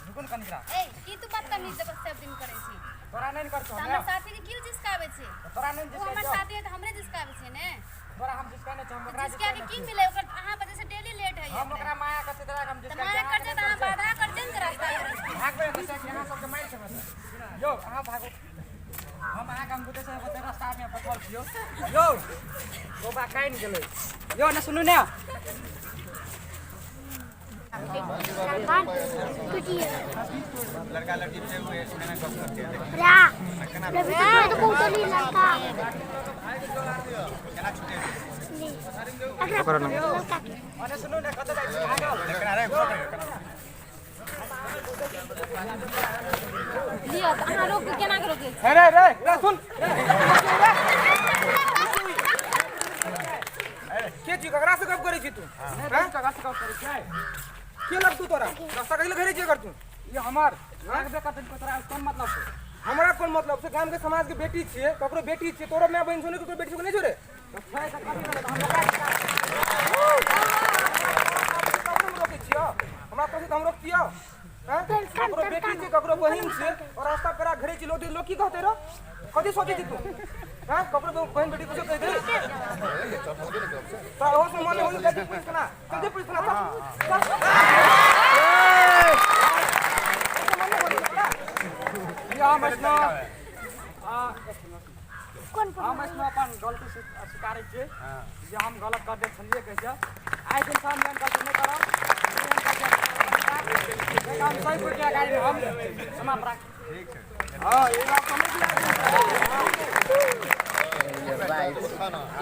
रुकुन कनिकरा ए की तू बदतमीज जब सब दिन करे छी तोरा नहीं करछो हमर साथी के क्यों जिसकावे छे तोरा नहीं वो हमर साथी है त हमरे जिसकावे छे ने तोरा हम जिसकाने छ हम ओकरा जिसका के की मिले ओकर अहां वजह से डेली लेट है हम ओकरा माया करते तोरा हम जिसका माया कर दे त अहां बाधा कर दे न रास्ता भागबे त से यहां सबके मार छ यो अहां भागो हम अहां काम गुटे से बते रास्ता में पठल छियो यो ओ बा काइन गेलै यो न सुनु ने लड़का लड़की से हुए मैंने गप करते हैं तो कौतली लड़का केना छुटे पकड़ ना अरे सुनु ने कत जाई भागो लेकिन अरे लियो अहां रोक केना के रोके अरे रे रे सुन के छी ककरा से गप करै छी तू हां ककरा से गप करै छै के लग तू तोरा रास्ता कइले घेरे जे कर तू ये हमार लागबे कतन को तोरा कोन मतलब छै हमरा कोन मतलब छै गाम के समाज के बेटी छियै ककरो बेटी छियै तोरो माय बहन सुने ककरो बेटी को नहीं छोड़े छै त कथि करे हम रोकै छियो हमरा कहै त हम रोकियो हां ककरो बेटी छियै ककरो बहन छियै और रास्ता पेरा घेरे छी लोग की कहते रो कथि सोचै छी तू हां ककरो बहन बेटी को कह दे तो हो से मन होई कथि पुलिस ना जल्दी पुलिस ना हम इसनो हम इसनो अपन गलती स्वीकार छियै जे हम गलत कर दे छलिए कहै आइ दिन हम हम गलती नहीं करब हम सही कोई के गाड़ी हम समाप्त राख ठीक है हां ये बात समझ लिया